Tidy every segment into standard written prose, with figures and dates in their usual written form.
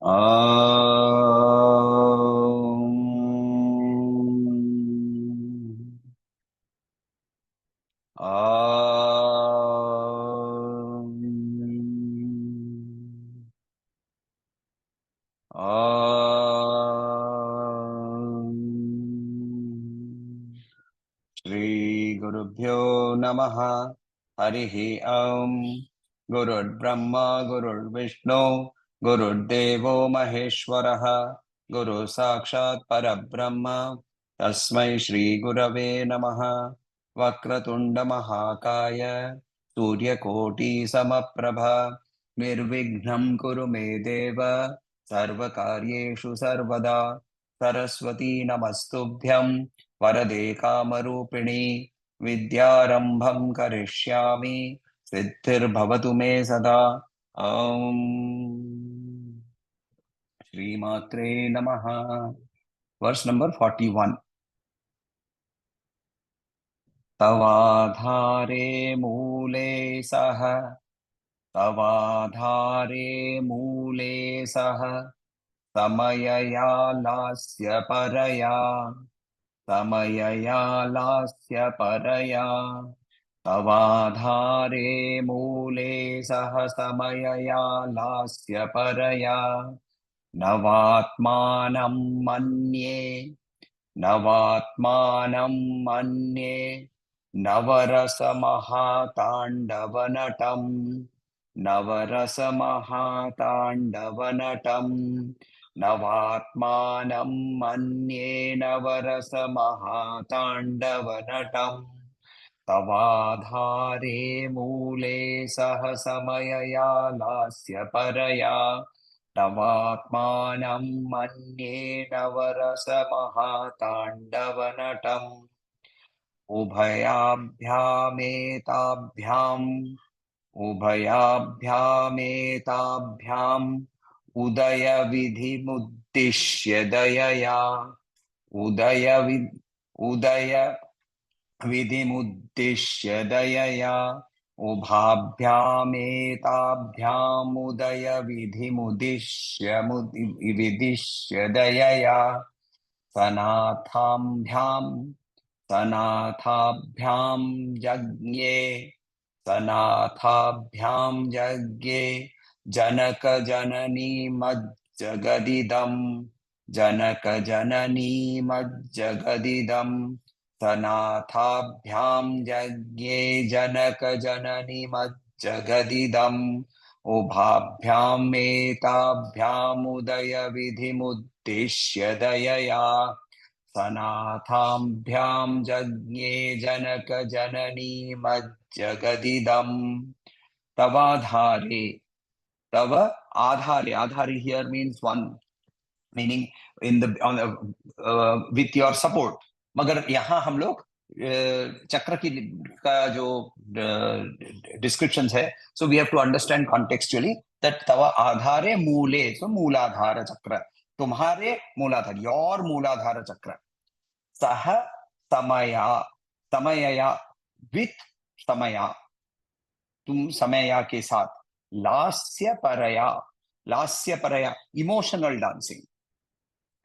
श्री गुरुभ्यो नमः। हरिः ओम। गुरुर्ब्रह्मा गुरुर्विष्णु गुरुर्देवो महेश्वरः गुरु साक्षात् परब्रह्म तस्मै श्री गुरवे नमः। वक्रतुंड महाकाय सूर्यकोटि समप्रभा निर्विघ्नं कुरु मे देव सर्वकार्येषु सर्वदा। सरस्वती नमस्तुभ्यं वरदे कामरूपिणी विद्यारंभं करिष्यामि सिद्धिर्भवतु मे सदा। ओम श्रीमात्रे नमः। Verse number 41। तवाधारे मूले सह तवाधारे मूले सह समयया लास्य परया समयया लास्य परया तवाधारे मूले सह समयया लास्य परया नवात्मानं मन्ये नवात्मानं मन्ये नवरसमहाताण्डवनटं नवरसमहाताण्डवनटं नवात्मानं मन्ये नवरसमहाताण्डवनटम् तवाधारे मूले सह समयया लास्य परया तवात्मानं मन्ये नवरसमहाताण्डवनटम् उभयाभ्यामेताभ्याम् उभयाभ्यामेताभ्याम् उदयविधिमुद्दिश्य दयया उदय विधिमुद्दिश्य दयया उभाभ्यामेताभ्यामुदय विधिमुद्दिश्य दयया सनाथाभ्यां सनाथाभ्यां जज्ञे सनाथाभ्यां जज्ञे जनक जननी मज्जगदिदं जनक जननी मज्जगदिदं सनाथाभ्यां जज्ञे जनक जननी मज्जगदिदम् उभाभ्याम् एताभ्यामुदय विधिमुद्दिश्य दयया सनाथाभ्यां जज्ञे जनक जननी मज्जगदिदम् तवाधारे तव आधारे आधारे here means one, meaning in the on the, with your support। मगर यहाँ हम लोग चक्र की का जो डिस्क्रिप्शन है, so we have to understand contextually that तव आधारे मूले, सो मूलाधार चक्र, तुम्हारे मूलाधार, योर मूलाधार चक्र, सह समया समयया विथ समया, तुम समया के साथ, लास्य परया emotional dancing,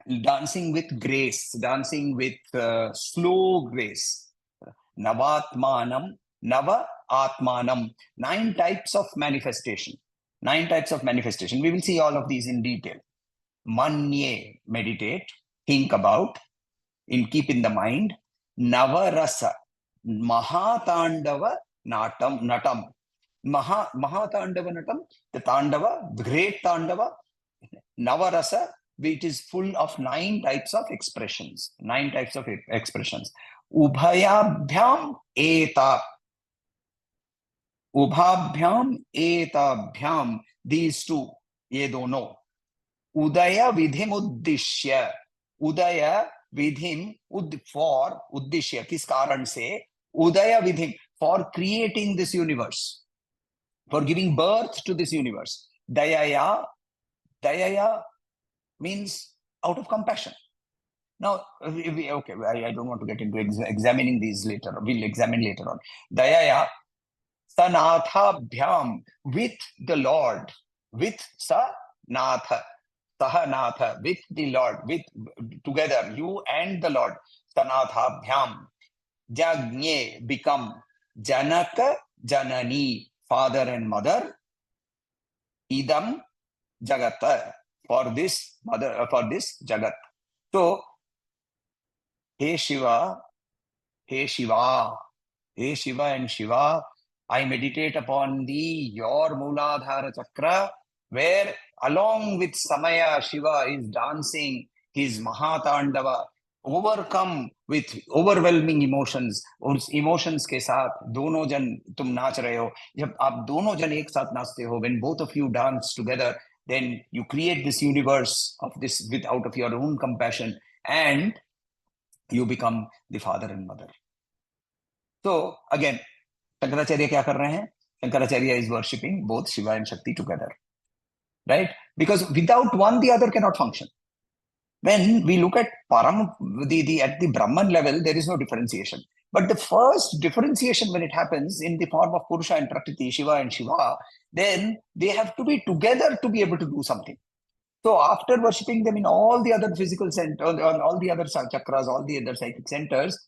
dancing with grace, dancing with slow grace. Navatmanam, Nava Atmanam, 9 types of manifestation. 9 types of manifestation. We will see all of these in detail. Manye, meditate, think about, keep in the mind. Navarasa, Mahatandava Natam. Mahatandava Natam, the Tandava, the great Tandava. Navarasa, which is full of 9 types of expressions. 9 types of expressions. Ubhayabhyam eta. Ubhabhyam etabhyam. These two, ye dono. Udaya vidhim uddishya. Udaya vidhim for uddishya. Kis karan se? Udaya vidhim, for creating this universe, for giving birth to this universe. Dayaya means out of compassion. Now, okay, I don't want to get into examining these later. We'll examine later on. Dayaya, sanathabhyam, with the Lord, with Sanatha. Sahanatha, with the Lord, with together, you and the Lord, Sanatha Bhyam, Jagnye, become Janaka Janani, father and mother, Idam Jagata, for this mother, for this Jagat. So, Hey Shiva, Hey Shiva, Hey Shiva and Shiva, I meditate upon thee, your Mooladhara Chakra, where along with Samaya, Shiva is dancing his Mahatandava, overcome with overwhelming emotions. उस emotions के साथ दोनों जन तुम नाच रहे हो. जब आप दोनों जन एक साथ नाचते हो, when both of you dance together, then you create this universe of this with out of your own compassion, and you become the father and mother. So again, Shankaracharya क्या कर रहे हैं? Shankaracharya is worshipping both Shiva and Shakti together, right? Because without one, the other cannot function. When we look at Param, at the Brahman level, there is no differentiation. But the first differentiation, when it happens in the form of Purusha and Prakriti, Shiva and Shiva, then they have to be together to be able to do something. So after worshipping them in all the other physical centers, on all the other chakras, all the other psychic centers,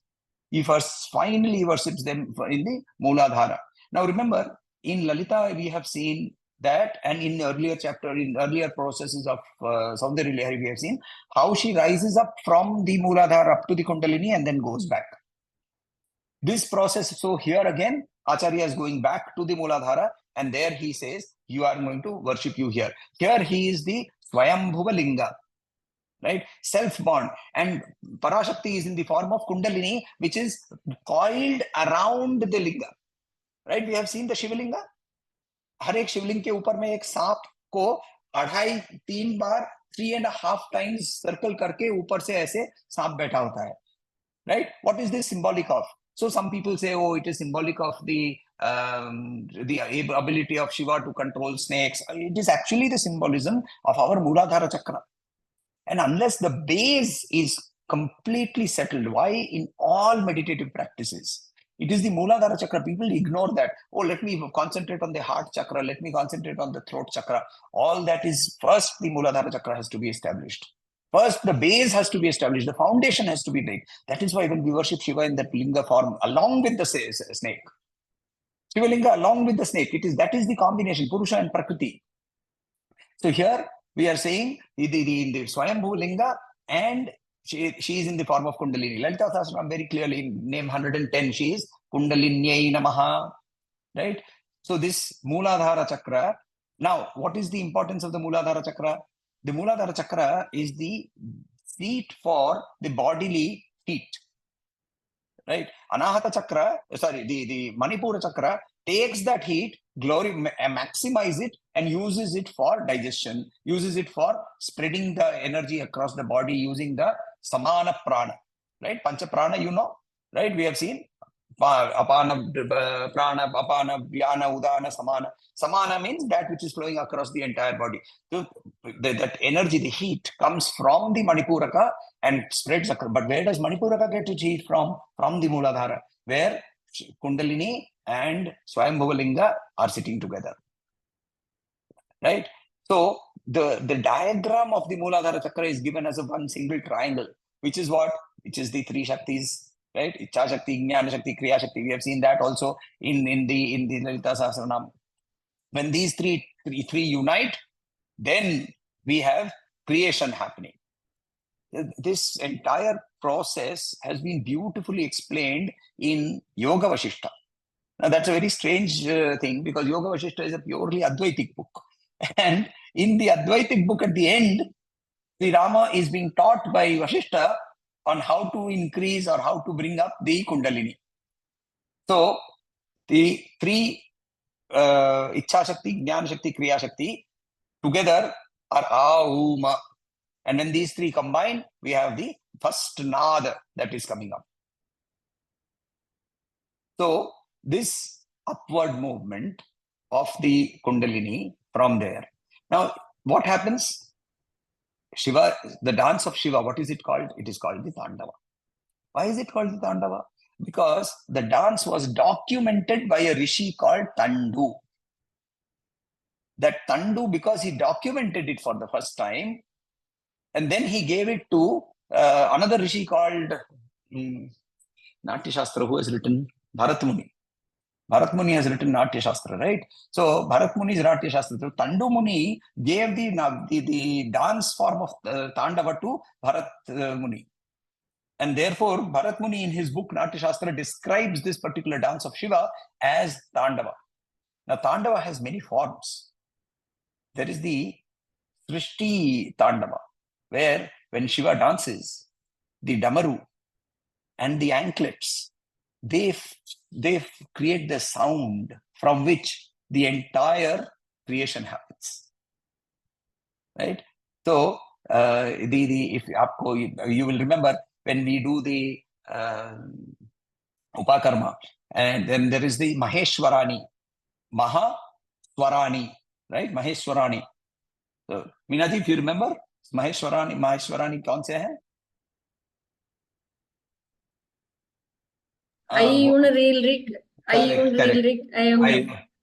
he first finally worships them in the Mooladhara. Now remember, in Lalita, we have seen that, and in earlier chapter, in earlier processes of Soundarya Lahari, we have seen how she rises up from the Mooladhara up to the Kundalini and then goes back. This process, so here again, Acharya is going back to the Mooladhara, and there he says, you are going to worship you here. Here he is the Swayambhuva Linga, right? Self-born. And Parashakti is in the form of Kundalini, which is coiled around the Linga. Right? We have seen the Shivalinga. हर एक शिवलिंग के ऊपर में एक सांप को 2.5-3 बार 3.5 times circle करके ऊपर से ऐसे सांप बैठा होता है. Right? What is this symbolic of? So some people say, oh, it is symbolic of the ability of Shiva to control snakes. It is actually the symbolism of our Mooladhara Chakra. And unless the base is completely settled, why in all meditative practices, it is the Mooladhara Chakra. People ignore that. Oh, let me concentrate on the heart chakra. Let me concentrate on the throat chakra. All that is first the Mooladhara Chakra has to be established. First, the base has to be established. The foundation has to be laid. That is why when we worship Shiva in that Linga form, along with the snake, Shiva Linga along with the snake, that is the combination, Purusha and Prakriti. So here we are saying the Swayambhu Linga, and she is in the form of Kundalini. Lalita Sahasranam very clearly in name 110, she is Kundalinyai Namaha, right? So this Mooladhara Chakra. Now, what is the importance of the Mooladhara Chakra? The Mooladhara Chakra is the seat for the bodily heat, right? Anahata Chakra, the Manipura Chakra takes that heat, maximize it, and uses it for digestion, uses it for spreading the energy across the body using the Samana Prana, right? Pancha Prana, you know, right? We have seen Apana Prana, Apana, Vyana, Udana, Samana. Samana means that which is flowing across the entire body. So that energy, the heat, comes from the Manipuraka and spreads across. But where does Manipuraka get its heat from? From the Mooladhara, where Kundalini and Swayambhuva Linga are sitting together. Right? So the diagram of the Mooladhara Chakra is given as a one single triangle, which is what? Which is the three Shaktis, right? Ichha Shakti, Jnana Shakti, Kriya Shakti. We have seen that also in the Lalita Sahasranam. When these three unite, then we have creation happening. This entire process has been beautifully explained in Yoga Vasishtha. Now that's a very strange thing, because Yoga Vasishtha is a purely Advaitic book. And in the Advaitic book at the end, Sri Rama is being taught by Vasishtha on how to increase or how to bring up the Kundalini. So the three Ichha Shakti, Jnana Shakti, Kriya Shakti together are Auma. And when these three combine, we have the first Nada that is coming up. So this upward movement of the Kundalini from there. Now, what happens? Shiva, the dance of Shiva, what is it called? It is called the Tandava. Why is it called the Tandava? Because the dance was documented by a rishi called Tandu. That Tandu, because he documented it for the first time, And then he gave it to another rishi called Natya Shastra, who has written Bharat Muni. Bharat Muni has written Natya Shastra, right? So Bharat Muni's Natya Shastra. So Tandu Muni gave the dance form of Tandava to Bharat Muni. And therefore, Bharat Muni in his book Natya Shastra describes this particular dance of Shiva as Tandava. Now, Tandava has many forms. There is the Srishti Tandava, where when Shiva dances, the Damaru and the anklets, they create the sound from which the entire creation happens, right? So if you will remember when we do the upakarma, and then there is the Maheshwarani, Mahaswarani, right? Maheshwarani. So, Minaji, if you remember, Maheshwarani kaun se hai?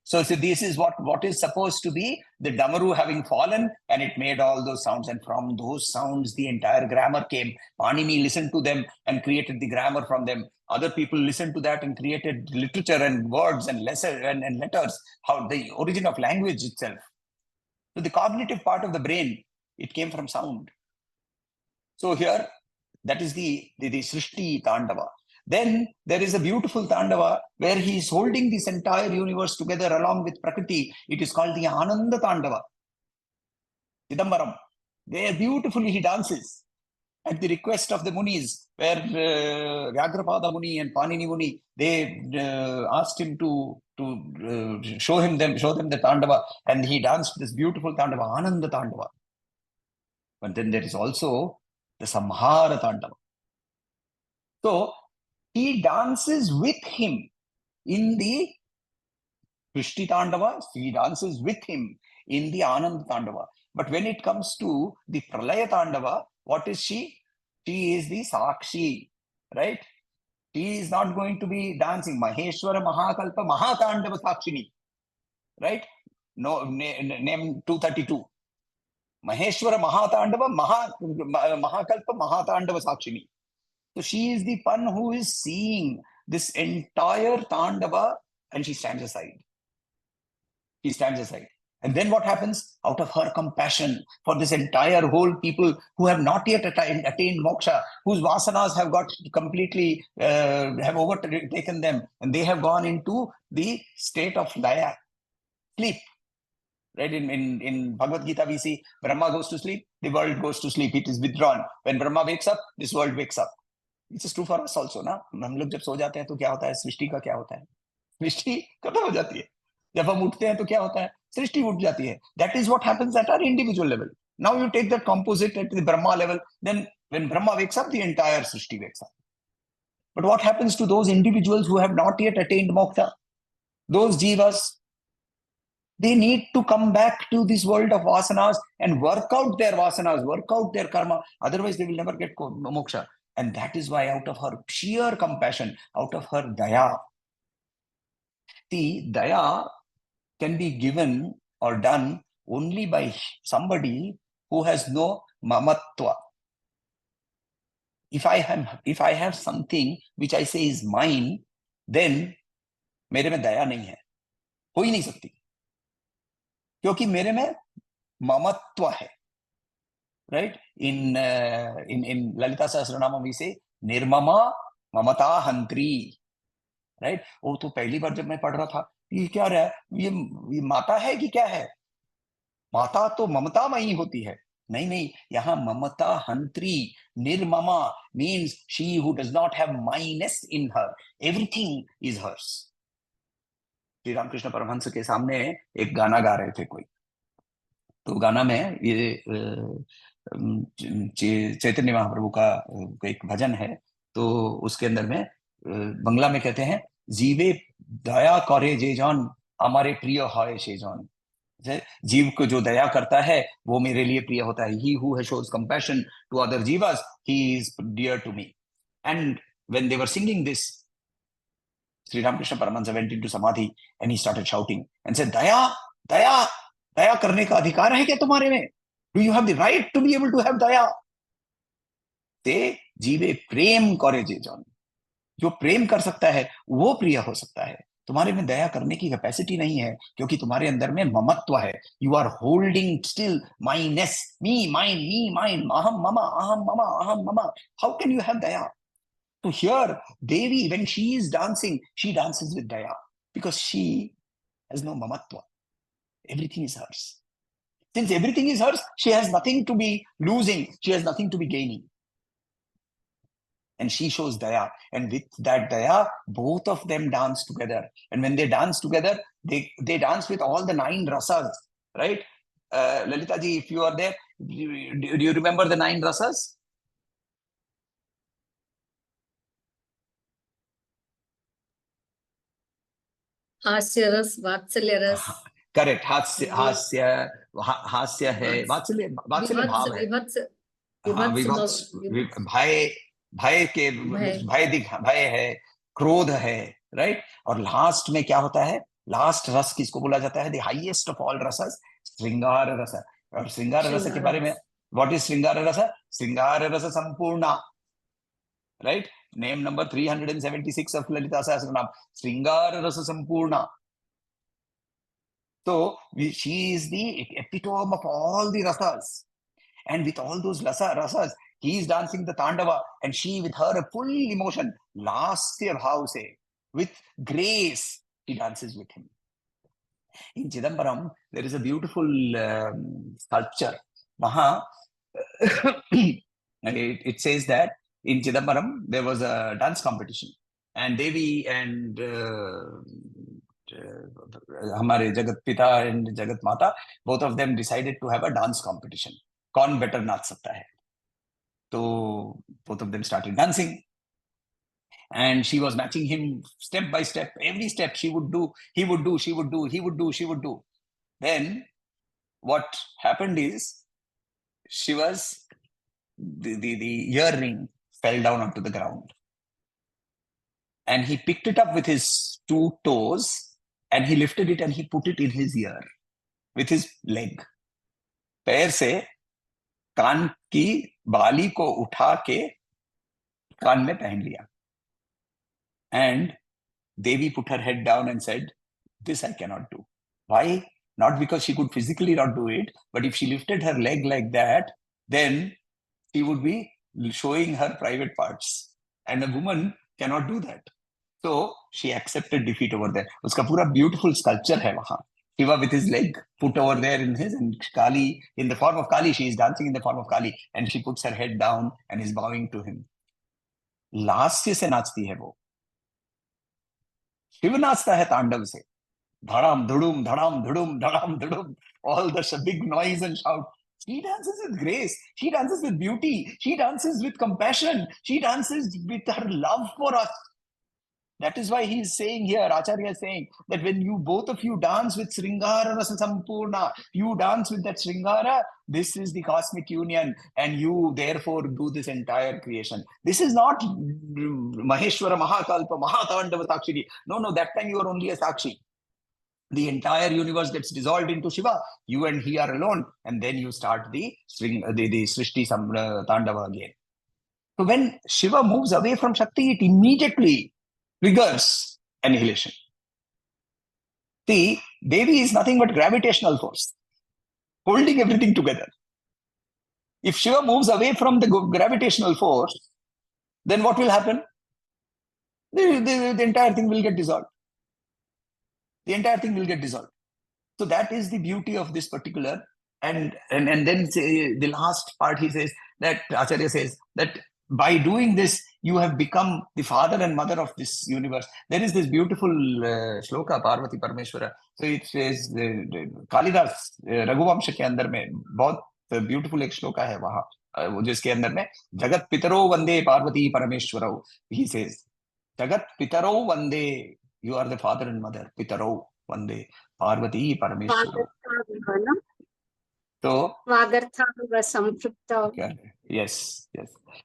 So this is what is supposed to be the Damaru having fallen, and it made all those sounds. And from those sounds, the entire grammar came. Panini listened to them and created the grammar from them. Other people listened to that and created literature and words and letters, how the origin of language itself. So the cognitive part of the brain, it came from sound. So here, that is the Srishti Tandava. Then there is a beautiful Tandava where he is holding this entire universe together along with Prakriti. It is called the Ananda Tandava. Chidambaram. There beautifully he dances at the request of the Munis, where Vyagrapada Muni and Panini Muni, they asked him to show them the Tandava, and he danced this beautiful Tandava, Ananda Tandava. But then there is also the Samhara Tandava. So he dances with him in the Srishti Tandava, he dances with him in the Ananda Tandava. But when it comes to the Pralaya Tandava, what is she? She is the Sakshi, right? She is not going to be dancing. Maheshwara Mahakalpa Mahatandava Sakshini, right? No, name 232. Maheshwara Mahatandava Mahakalpa Mahatandava Sakshini. So she is the one who is seeing this entire Tandava, and she stands aside. She stands aside. And then what happens? Out of her compassion for this entire whole people who have not yet attained moksha, whose vasanas have got completely, have overtaken them, and they have gone into the state of laya, sleep. Right? In Bhagavad Gita, we see Brahma goes to sleep, the world goes to sleep, it is withdrawn. When Brahma wakes up, this world wakes up. It is true for us also, ना? हम लोग जब सो जाते हैं तो क्या होता है? सृष्टि का क्या होता है? सृष्टि खत्म हो जाती है. जब हम उठते हैं तो क्या होता है? सृष्टि उठ जाती है. That is what happens at our individual level. Now you take that composite at the Brahma level, then when Brahma wakes up, the entire sृष्टि wakes up. But what happens to those individuals who have not yet attained moksha? Those jivas, they need to come back to this world of vasanas and work out their vasanas, work out their karma. Otherwise, they will never get moksha. And that is why, out of her sheer compassion, out of her daya, the daya can be given or done only by somebody who has no mamatva. If I have something which I say is mine, then मेरे में दया नहीं है, हो ही नहीं सकती, क्योंकि मेरे में ममत्व है. Right? In Lalita Sahasranama we say Nirmama Mamata Hantri. Right? वो तो पहली बार जब मैं पढ़ रहा था, ये क्या रहा है? ये माता है कि क्या है? माता तो ममतामयी होती है. नहीं, यहाँ ममता हंत्री, निर्ममा means she who does not have minus in her. Everything is hers. Shri Ramakrishna Paramhans के सामने एक गाना गा रहे थे कोई, तो गाना में ये चैतन्य महाप्रभु का एक भजन है, तो उसके अंदर में बंगला में कहते हैं, जीवे दया करे जे जान हमारे प्रिय है से जान. जीव को जो दया करता है वो मेरे लिए प्रिय होता है. He who shows compassion to other jivas, he is dear to me. And when they were singing this, Sri Ramakrishna Paramahansa went into samadhi and he started shouting and said, दया करने का अधिकार है क्या तुम्हारे में? Do you have the right to be able to have daya? ते जीवे प्रेम करे जे जन। जो प्रेम कर सकता है वो प्रिय हो सकता है। तुम्हारे में दया करने की कैपेसिटी नहीं है, क्योंकि तुम्हारे अंदर में ममत्व है। You are holding still mineness, me mine, अहम मम, अहम मम, अहम मम। हाउ कैन यू हैव दया? तो here Devi, when she is dancing, she dances with daya, because she has no mamatva. Everything is hers. Since everything is hers, she has nothing to be losing, she has nothing to be gaining. And she shows daya, and with that daya, both of them dance together. And when they dance together, they dance with all the 9 rasas, right? Lalita ji, if you are there, do you remember the 9 rasas? हास्य रस, वात्सल्य रस। Correct, हास्य, हास्य है, वात्सल्य, वात्सल्य भाव है, विभत्स, हाँ, विभत्स, भय, भय के, भय है, क्रोध है, राइट? और लास्ट में क्या होता है? लास्ट रस किसको बोला जाता है? द हाईएस्ट ऑफ ऑल रसस, श्रृंगार रस। और श्रृंगार रस के बारे में, व्हाट इज श्रृंगार रस? श्रृंगार रस संपूर्ण, right? Name number 376 of Lalita Sahasranama, श्रृंगार रस संपूर्ण। So she is the epitome of all the rasas. And with all those rasas, he is dancing the Tandava, and she, with her full emotion, lasya bhav se, with grace, she dances with him. In Chidambaram, there is a beautiful sculpture. It says that in Chidambaram, there was a dance competition, and Devi and हमारे जगत पिता and जगत माता, both of them decided to have a dance competition. कौन better नाच सकता है? तो both of them started dancing, and she was matching him step by step. Every step she would do, he would do, she would do, he would do, she would do. Then what happened is, the earring fell down onto the ground, and he picked it up with his 2 toes, and he lifted it and he put it in his ear with his leg. पैर से कान की बाली को उठा के कान में पहन लिया. And Devi put her head down and said, this I cannot do. Why? Not because she could physically not do it, but if she lifted her leg like that, then she would be showing her private parts. And a woman cannot do that. So she accepted defeat over there. Uska pura beautiful sculpture hai wahan. Shiva with his leg put over there in his, and Kali, in the form of Kali, she is dancing in the form of Kali, and she puts her head down and is bowing to him. लास्य से नाचती है वो. शिव नाचता है तांडव से. धड़ाम धुड़ुम धड़ाम धुड़ुम धड़ाम धुड़ुम, all the big noise and shout. She dances with grace. She dances with beauty. She dances with compassion. She dances with her love for us. That is why he is saying here, Acharya is saying, that when you, both of you, dance with Sringara Rasa Sampurna, you dance with that Sringara, this is the cosmic union, and you therefore do this entire creation. This is not Maheshwara Mahakalpa Mahatandava Sakshi. No, that time you are only a Sakshi. The entire universe gets dissolved into Shiva. You and he are alone, and then you start the Srishti Tandava again. So when Shiva moves away from Shakti, it immediately triggers annihilation. See, Devi is nothing but gravitational force, holding everything together. If Shiva moves away from the gravitational force, then what will happen? The entire thing will get dissolved. The entire thing will get dissolved. So that is the beauty of this particular. And then the last part, he says that Acharya says that by doing this, you have become the father and mother of this universe. There is this beautiful shloka, Parvati Parameshwara. So it says, Kalidas, Raghuvamsha के अंदर में बहुत beautiful एक श्लोका है वहाँ, जिसके अंदर में जगत पितरो वंदे पार्वती परमेश्वरो. He says, जगत पितरो वंदे, you are the father and mother, पितरो वंदे Parvati परमेश्वरो. So yes.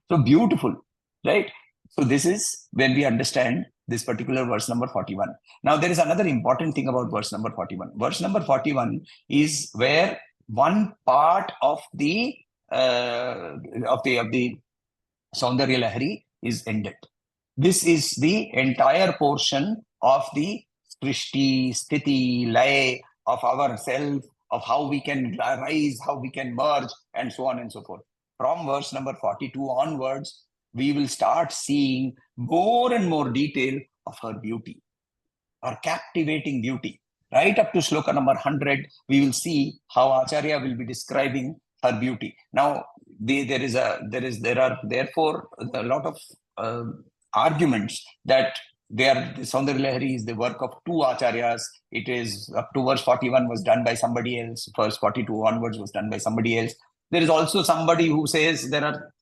So beautiful, right? So this is when we understand this particular verse number 41. Now there is another important thing about verse number 41. Verse number 41 is where one part of the Soundarya Lahari is ended. This is the entire portion of the Srishti, Sthiti, Lay of ourself, of how we can rise, how we can merge, and so on and so forth. From verse number 42 onwards, we will start seeing more and more detail of her beauty, her captivating beauty. Right up to shloka number 100, we will see how Acharya will be describing her beauty. Now, there are therefore a lot of arguments that Soundarya Lahari is the work of two acharyas. It is up to verse 41 was done by somebody else. Verse 42 onwards was done by somebody else. There is also somebody who says there are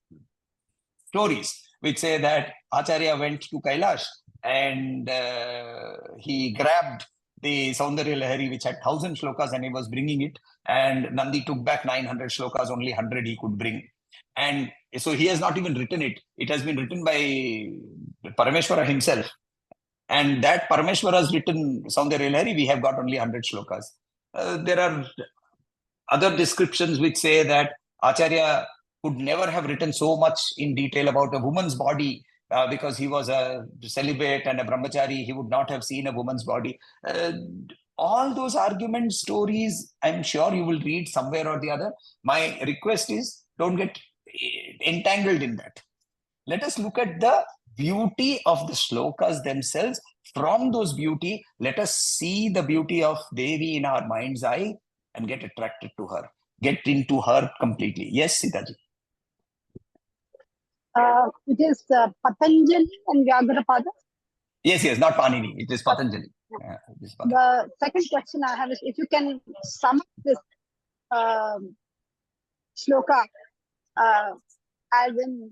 stories which say that Acharya went to Kailash and he grabbed the Soundarya Lahari, which had 1,000 shlokas, and he was bringing it. And Nandi took back 900 shlokas, only 100 he could bring. And so he has not even written it. It has been written by Parameshwara himself. And that Parameshwara has written Soundarya Lahari, we have got only 100 shlokas. There are other descriptions which say that Acharya could never have written so much in detail about a woman's body because he was a celibate and a brahmachari. He would not have seen a woman's body. All those argument stories, I'm sure you will read somewhere or the other. My request is don't get entangled in that. Let us look at the beauty of the shlokas themselves. From those beauty, let us see the beauty of Devi in our mind's eye and get attracted to her, get into her completely. Yes, Sitaji. It is Patanjali and Vyagarapada. Yes, not Panini. It is Patanjali. Yeah, the second question I have is if you can sum up this shloka as in,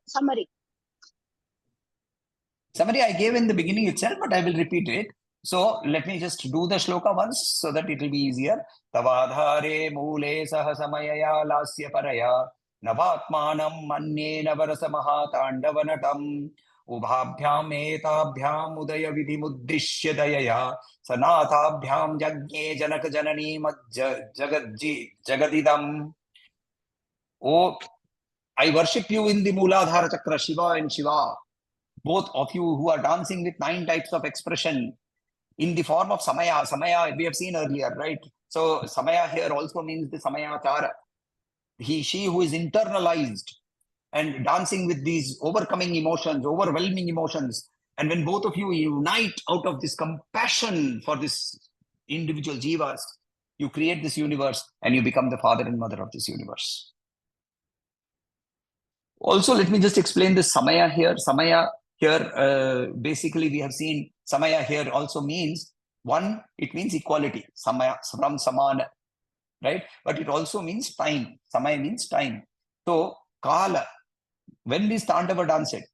summary. Summary I gave in the beginning itself, but I will repeat it. So let me just do the shloka once so that it will be easier. Tavadhare mule saha samayaya lasya paraya navatmanam manye navarasa mahatandavanatam ubhabhyam etabhyam udaya vidhimuddishya dayaya sanatabhyam jagye janaka janani jagadidam. Oh, I worship you in the Mooladhara Chakra, Shiva and Shiva. Both of you who are dancing with 9 types of expression in the form of Samaya. Samaya, we have seen earlier, right? So Samaya here also means the Samayachara. She who is internalized and dancing with these overcoming emotions, overwhelming emotions. And when both of you unite out of this compassion for this individual jivas, you create this universe and you become the father and mother of this universe. Also, let me just explain this Samaya here. Samaya here, basically we have seen Samaya here also means one, it means equality, Samaya from Samana, right? But it also means time. Samaya means time. So Kala, when this Tandava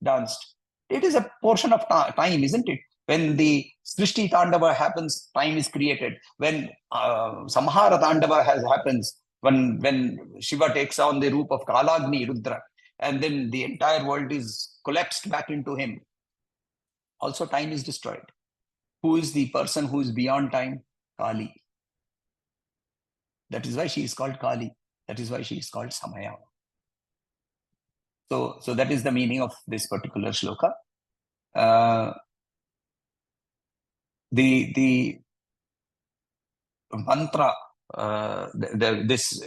danced, it is a portion of time, isn't it? When the Srishti Tandava happens, time is created. When Samhara Tandava happens, when Shiva takes on the roop of Kalagni, Rudra, and then the entire world is collapsed back into him. Also, time is destroyed. Who is the person who is beyond time? Kali. That is why she is called Kali. That is why she is called Samaya. So that is the meaning of this particular shloka. The mantra,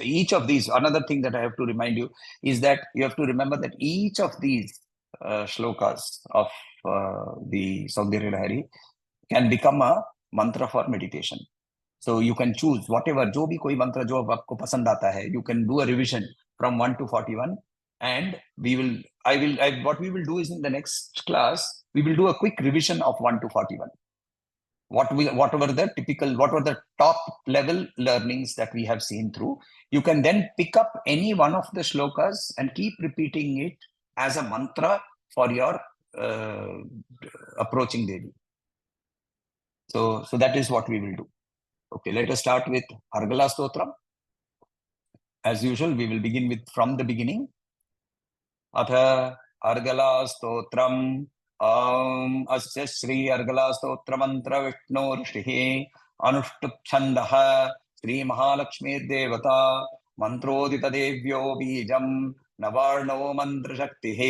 each of these, another thing that I have to remind you is that you have to remember that each of these shlokas of the Soundarya Lahari can become a mantra for meditation. So you can choose whatever, jo bhi koi mantra jo aapko pasand aata hai, you can do a revision from 1 to 41. And what we will do is in the next class, we will do a quick revision of 1 to 41. What were the top level learnings that we have seen through. You can then pick up any one of the shlokas and keep repeating it as a mantra for your approaching Devi. So that is what we will do. Okay, let us start with Argala Stotram. As usual, we will begin from the beginning. Atha Argala Stotram. Asya Sri Argala Stotra Mantra Vishnu Rishtihi Anushtup Chandaha Sri Mahalakshmi Devata Mantrodita Devyo Bijam नवार्णो मन्त्रशक्तिः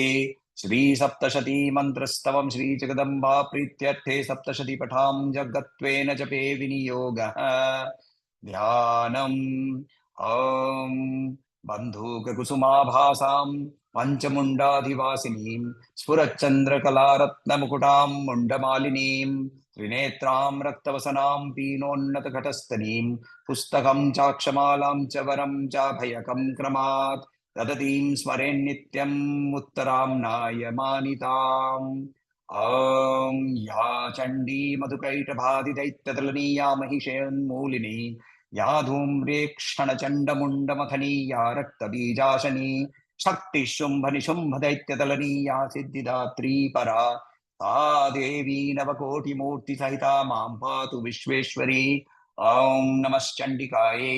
Shri Saptashati मन्त्रस्तवं Shri Jagdamba प्रीत्यर्थे Saptashati पठां जगत्वेन जपे विनियोगः ध्यानम् ॐ बन्धूककुसुमाभासां पञ्चमुण्डाधिवासिनीं स्फुरच्चन्द्रकलारत्नमुकुटां मुण्डमालिनीं त्रिनेत्रां रक्तवसनां पीनोन्नतघटस्थनीं पुस्तकं चाक्षमालां च वरं चाभयकं क्रमात् ददतीं स्मरेन्नित्यम् उत्तरां नायमानिताम् ॐ या चण्डी मधुकैटभादिदैत्यदलनीया महिषेन्मूलिनी या धूम्रेक्षणचण्डमुण्डमथनी या रक्तबीजाशनी शक्तिः शुम्भनिशुम्भदैत्यदलनीया सिद्धिदात्री परा सा देवी नवकोटिमूर्तिसहिता मां पातु विश्वेश्वरी ॐ नमश्चण्डिकायै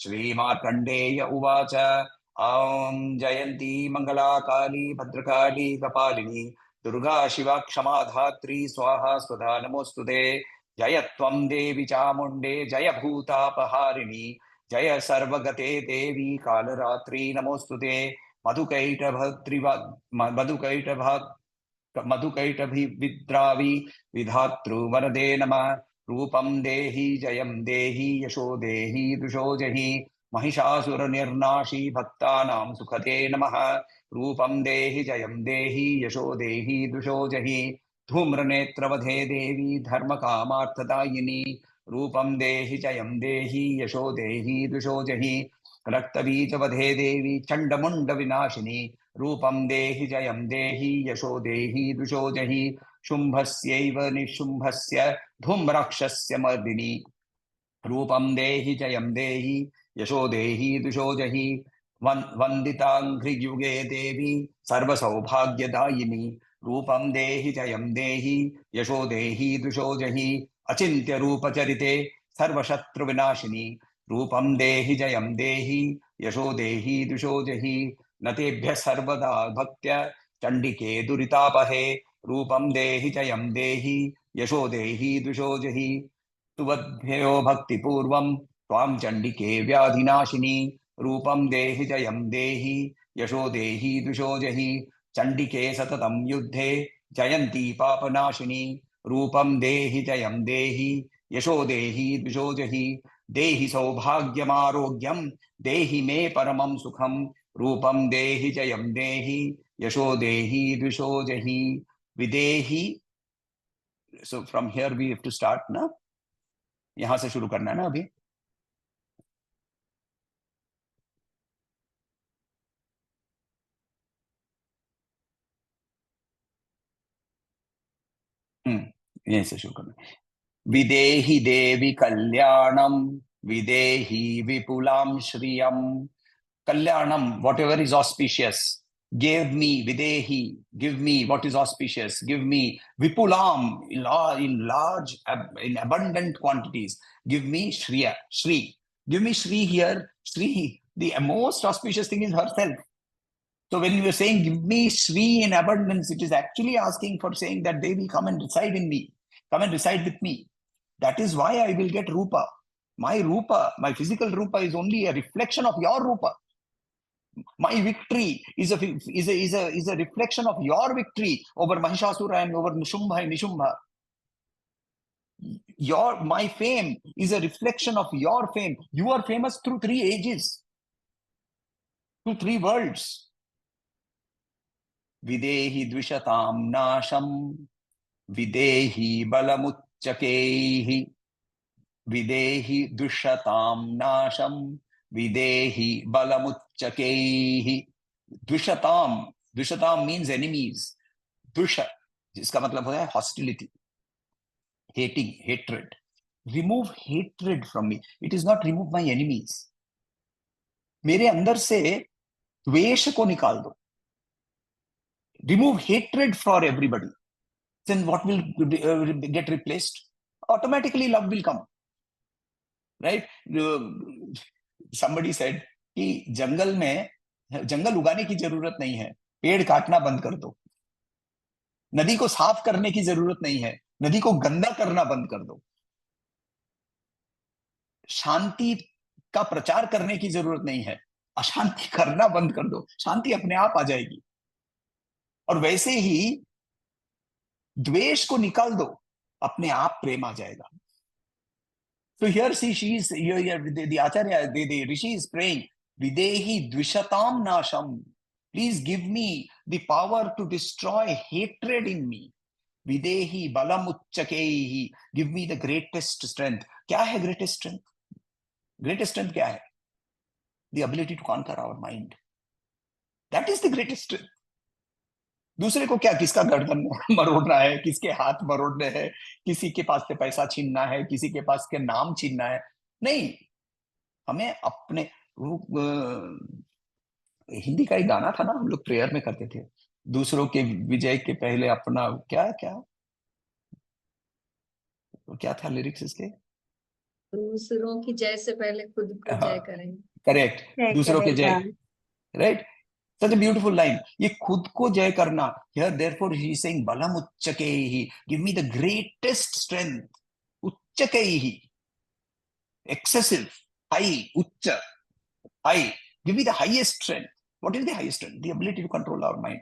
श्रीमार्कण्डेय उवाच ॐ जयन्ती मंगला काली भद्रकाली कपालिनी दुर्गा शिवा क्षमा धात्री स्वाहा स्वधा नमोस्तुते जय त्वं देवी चामुण्डे जय भूतापहारिणी जय सर्वगते देवी कालरात्रि नमोस्तुते मधुकैटभिद्रावी विधातृ वरदे नमः रूपं देहि जयं देहि यशो देहि दुषो जहि महिषासुरनिर्नाशी भक्तानां सुखदे नमः रूपं देहि जयं देहि यशो देहि दुषो जहि धूम्रनेत्रवधे देवी धर्मकामार्थदायिनी रूपं देहि जयं देहि यशो देहि दुषो जहि रक्तबीजवधे देवी चण्डमुण्डविनाशिनी रूपं देहि जयं देहि यशो देहि दुषो जहि शुम्भस्यैव निशुम्भस्य धूम्राक्षस्य मर्दिनी रूपं देहि जयं देहि यशो देहि दुषो जहि वन्दिताङ्घ्रियुगे देवी सर्वसौभाग्यदायिनी रूपं देहि जयं देहि यशो देहि दुषो जहि अचिन्त्य रूपचरिते सर्वशत्रुविनाशिनी रूपं देहि जयं देहि यशो देहि दुषो जहि न तेभ्यः सर्वदा भक्त्या चण्डिके दुरितापहे रूपं देहि जयं देहि यशो देहि दुषो जहि तुवद्भ्यो भक्तिपूर्वं त्वां चण्डिके व्याधिनाशिनी रूपं देहि जयं देहि यशो देहि दुषो जहि चण्डिके सततं युद्धे जयन्ती पापनाशिनी रूपं देहि जयं देहि यशो देहि दुषो जहि देहि सौभाग्यमारोग्यं देहि मे परमं सुखं रूपं देहि जयं देहि यशो देहि दुषो जहि विदेहि. So from here we have to start ना, यहां से शुरू करना है ना अभी. यहीं से शुरू करना. विदेहि देवी कल्याणम विदेहि विपुलाम श्रियम. Kalyanam, whatever is auspicious, give me videhi, give me what is auspicious, give me vipulam in large, in abundant quantities, give me shriya, Shri, give me Shri here. Shri, the most auspicious thing is herself. So when you are saying give me Shri in abundance, it is actually asking for saying that Devi, come and reside in me, come and reside with me. That is why I will get Rupa. My Rupa, my physical Rupa is only a reflection of your Rupa. My victory is a reflection of your victory over Mahishasura and over Nishumbha and Nishubha. My fame is a reflection of your fame. You are famous through 3 ages, through 3 worlds. Videhi dvishatam nasham, videhi balamuchakehi, videhi dvishatam nasham, videhi balamuchakehi. Dvishatam, dvishatam means enemies. Dusha, जिसका मतलब होता है hostility, hating, hatred. Remove hatred from me. It is not remove my enemies. मेरे अंदर से द्वेष को निकाल दो. Remove hatred for everybody. Then what will get replaced? Automatically love will come. Right? Somebody said कि जंगल उगाने की जरूरत नहीं है, पेड़ काटना बंद कर दो. नदी को साफ करने की जरूरत नहीं है, नदी को गंदा करना बंद कर दो. शांति का प्रचार करने की जरूरत नहीं है, अशांति करना बंद कर दो, शांति अपने आप आ जाएगी। और वैसे ही द्वेष को निकाल दो, अपने आप प्रेम आ जाएगा। So here see, she is here the Acharya, the Rishi is praying, Videhi Dvishatam Nasham. Please give me the power to destroy hatred in me. Videhi Balamuchakehi. Give me the greatest strength. क्या है greatest strength? Greatest strength क्या है? The ability to conquer our mind. That is the greatest strength. दूसरे को क्या, किसका गर्दन मरोड़ना है, किसके हाथ मरोड़ने हैं, किसी के पास से पैसा छीनना है, किसी के पास के नाम छीनना है, नहीं। हमें अपने हिंदी का एक गाना था ना, हम लोग प्रेयर में करते थे, दूसरों के विजय के पहले अपना, क्या क्या क्या था लिरिक्स इसके? दूसरों की जय से पहले खुद को जय करें। करेक्ट, दूसरों के जय, right. Such a beautiful line. ये खुद को जय करना. Here, therefore, he is saying, Balam Uchchakehi. Give me the greatest strength. Uchchakehi. Excessive. High. Uchcha. High. Give me the highest strength. What is the highest strength? The ability to control our mind.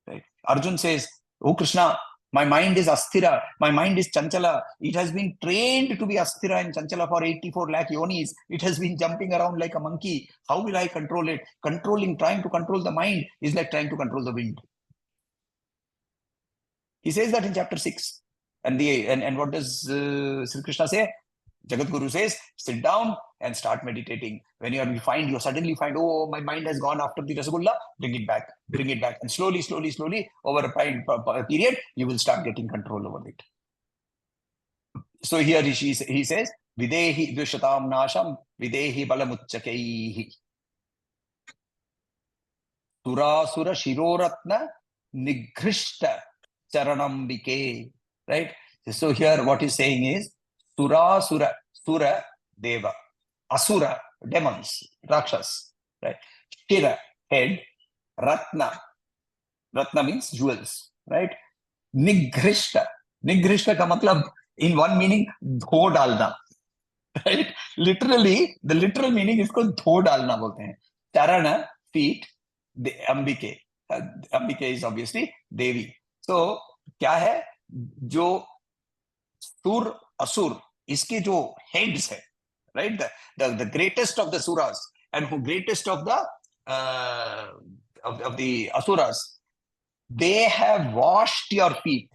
Right? Arjun says, Oh Krishna, my mind is asthira. My mind is chanchala. It has been trained to be asthira and chanchala for 84 lakh yonis. It has been jumping around like a monkey. How will I control it? Trying to control the mind is like trying to control the wind. He says that in chapter 6. And what does Sri Krishna say? Jagadguru says, sit down and start meditating. When you suddenly find, oh, my mind has gone after the Rasagulla, bring it back. And slowly, over a period, you will start getting control over it. So here he says, Videhi Dvishatam Nasham, Videhi Balamuchakaihi. Surasura Shiroratna Nigrishta Charanambike. Right? So here what he's saying is, Sura, Deva. Asura, demons, Rakshas. Right? Shira, head. Ratna means jewels. Right? Nigrishta ka matlab, in one meaning, dho dalna. Right? Literally, the literal meaning is called dho dalna bolte hain. Charana, feet, Ambike. Ambike is obviously Devi. So, क्या है? जो सुर असुर इसके जो heads है, right? The greatest of the suras and who greatest of the asuras, they have washed your feet.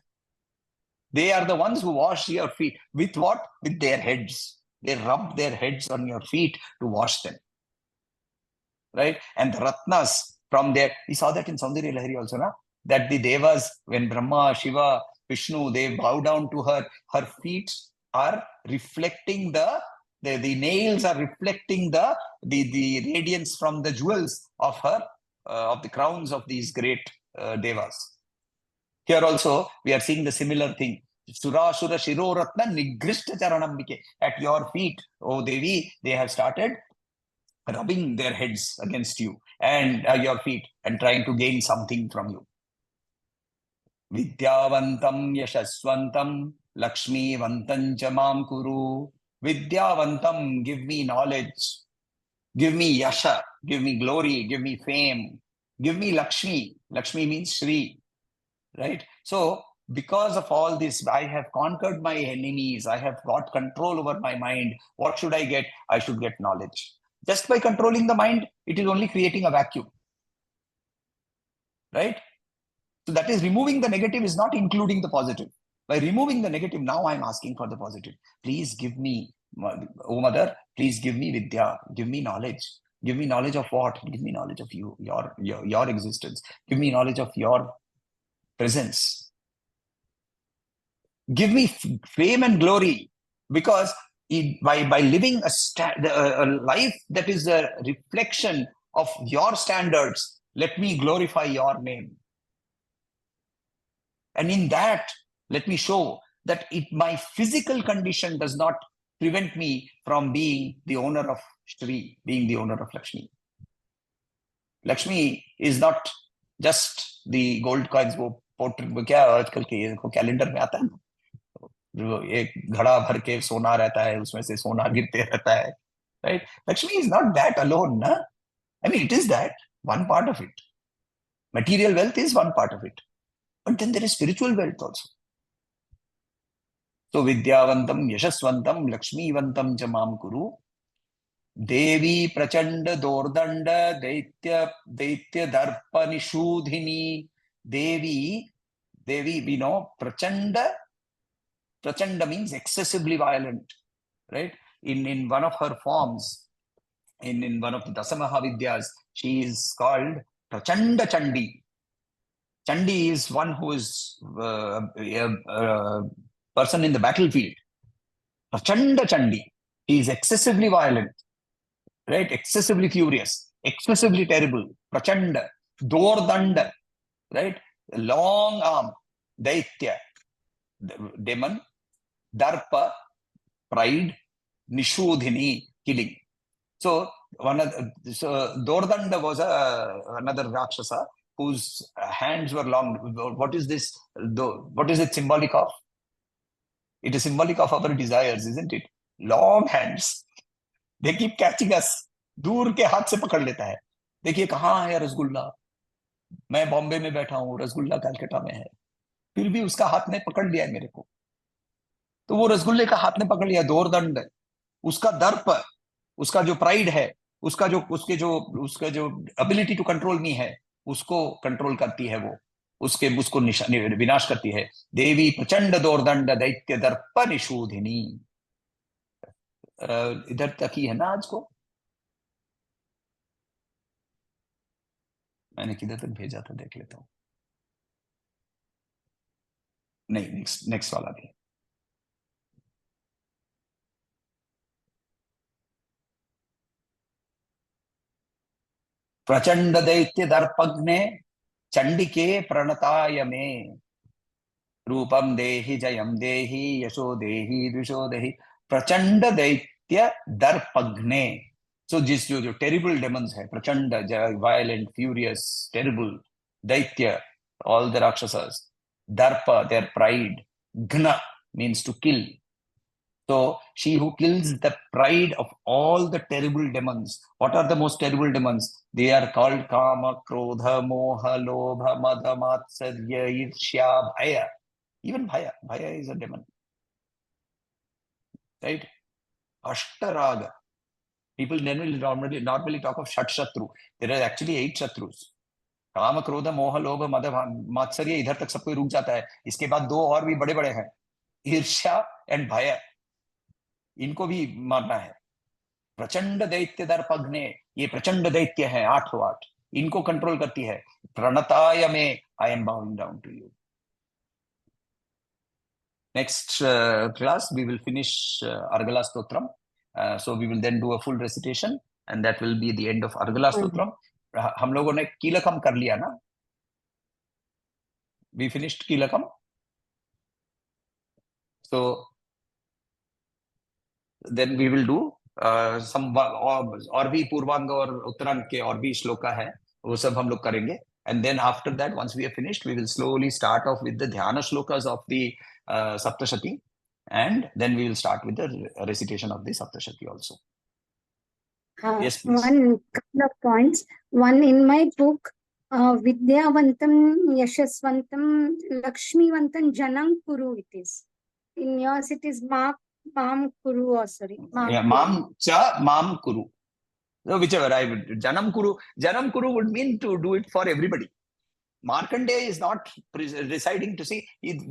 They are the ones who wash your feet. With what? With their heads. They rub their heads on your feet to wash them. Right? And the Ratnas from there, we saw that in Soundarya Lahari also, na? That the Devas, when Brahma, Shiva, Vishnu, they bow down to her, her feet are reflecting the nails are reflecting the radiance from the jewels of her, of the crowns of these great Devas. Here also, we are seeing the similar thing. Surasura Shiroratna Nigrishta Charanambike. At your feet, oh Devi, they have started rubbing their heads against you and your feet and trying to gain something from you. Vidyavantam Yashaswantam Lakshmivantam Chamam Kuru. Vidyavantam, give me knowledge. Give me Yasha. Give me glory. Give me fame. Give me Lakshmi. Lakshmi means Shri. Right? So, because of all this, I have conquered my enemies. I have got control over my mind. What should I get? I should get knowledge. Just by controlling the mind, it is only creating a vacuum. Right? So that is removing the negative is not including the positive. By removing the negative, now I am asking for the positive. Please give me, oh mother, please give me vidya, give me knowledge. Give me knowledge of what? Give me knowledge of you, your existence. Give me knowledge of your presence. Give me fame and glory, because by living a life that is a reflection of your standards, let me glorify your name. And in that, let me show that my physical condition does not prevent me from being the owner of Shri, being the owner of Lakshmi. Lakshmi is not just the gold coins. क्या आजकल के calendar में आता है ना, जो एक घड़ा भर के सोना रहता है, उसमें से सोना गिरते रहता है, right? Lakshmi is not that alone, na? I mean, it is that one part of it. Material wealth is one part of it. But then there is spiritual wealth also. So Vidyavantam, Yashasvantam, Lakshmivantam cha mam kuru. Devi Prachanda Dordanda Daitya Darpa Nishudhini. Devi, we know, Prachanda means excessively violent, right? In one of her forms, in one of the Dasamahavidyas, she is called Prachanda Chandi. Chandi is one who is a person in the battlefield. Prachanda Chandi. He is excessively violent, right? Excessively furious, excessively terrible. Prachanda, Dordanda, right? Long arm, Daitya, demon, Darpa, pride, Nishudhini, killing. So Dordanda was another Rakshasa whose hands were long. What is this? What is it symbolic of? It is symbolic of our desires, isn't it? Long hands. They keep catching us. दूर के हाथ से पकड़ लेता है. देखिए कहाँ है रसगुल्ला? मैं बॉम्बे में बैठा हूँ, रसगुल्ला कलकत्ता में है. फिर भी उसका हाथ ने पकड़ लिया है मेरे को. तो वो रसगुल्ले का हाथ ने पकड़ लिया. दोरदंड, उसका दर्प, उसका जो प्राइड है, उसका जो एबिलिटी टू कंट्रोल मी है, उसको कंट्रोल करती है वो. उसको विनाश करती है. देवी प्रचंड दोर्दंड दैत्य दर्प निशूधिनी. इधर तक ही है ना आज को? मैंने किधर तक भेजा था, देख लेता हूं. नहीं, नेक्स्ट वाला भी. प्रचंड दैत्य दर्पग्ने चंडिके प्रणताय मे. रूपम देहि जयम देहि यशो देहि द्विषो देहि. प्रचंड दैत्य दर्पग्ने. So जो terrible demons है, प्रचंड, violent, furious, terrible, दैत्य, all the rakshasas. Darpa, their pride. Gna means to kill. So she who kills the pride of all the terrible demons. What are the most terrible demons? They are called Kama, Krodha, Moha, Lobha, Madha, Matsarya, Irshya, Bhaya. Even Bhaya. Bhaya is a demon. Right? Ashtaraga. People normally talk of Shat Shatru. There are actually 8 Shatrus. काम, क्रोध, मोह, लोभ, मद, मात्सर्य. इधर तक सब कोई रुक जाता है. इसके बाद 2 और भी बड़े बड़े हैं, ईर्ष्या एंड भय. इनको भी मारना है. प्रचंड दैत्य दर्पग्ने. ये प्रचंड दैत्य है 8 इनको कंट्रोल करती है. प्रणताय में, I am bowing down to you. Next class we will finish Argala Stotram. So we will then do a full recitation and that will be the end of Argala Stotram. हम लोगों ने कीलकम कर लिया ना? We finished कीलकम. So then we will do some और भी पूर्वांग और उत्तरांग के और भी श्लोका है, वो सब हम लोग करेंगे. And then after that, once we are finished, we will slowly start off with the dhyana shlokas of the Saptashati, and then we will start with the recitation of the Saptashati also. Yes, please. One couple of points. One, in my book, Vidyavantam, Yashasvantam, Lakshmivantam, Janam Kuru it is. In yours it is Mam Kuru, or sorry. Yeah, Mam Cha, Mam Kuru. So whichever I would. Janam Kuru would mean to do it for everybody. Markandeya is not reciting to see. If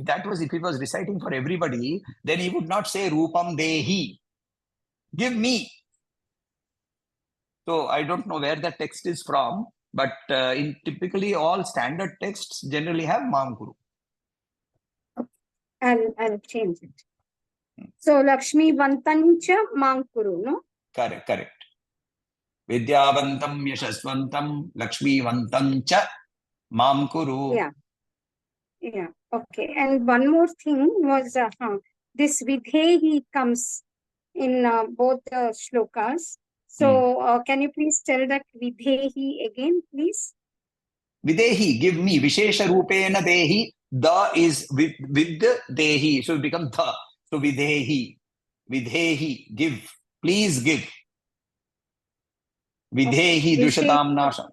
he was reciting for everybody, then he would not say Rupam Dehi. Give me. So I don't know where the text is from, but in typically all standard texts generally have Mam Kuru. I'll change it. So Lakshmi Vantancha Mam Kuru, no? Correct. Vidyavantam Yashasvantam Lakshmi Vantancha Mam Kuru. Yeah. Okay. And one more thing was this Vidhehi comes in both the shlokas. So can you please tell that Vidhehi again, please? Videhi, give me. Vishesha Rupena Dehi. The is with the Dehi. So it becomes the. So Videhi. Give. Please give. Videhi This is dushatam nasham.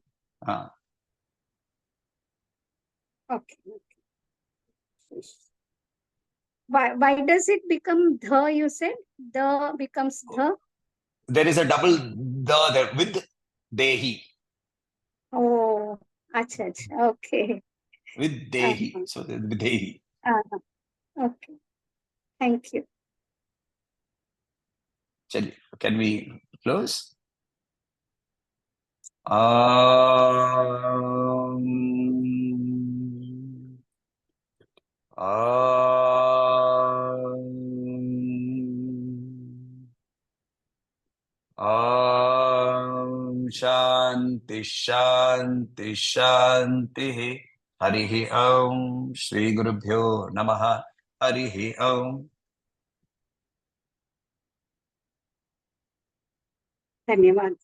okay. Why does it become the? You said the becomes the. There is a double the there with dehi. Oh, acha, acha. Okay. With dehi. So with dehi. Okay. Thank you. Can we close? Shanti Shanti Shanti. Harihi Om. Shri Gurubhyo Namaha. Harihi Om. धन्यवाद.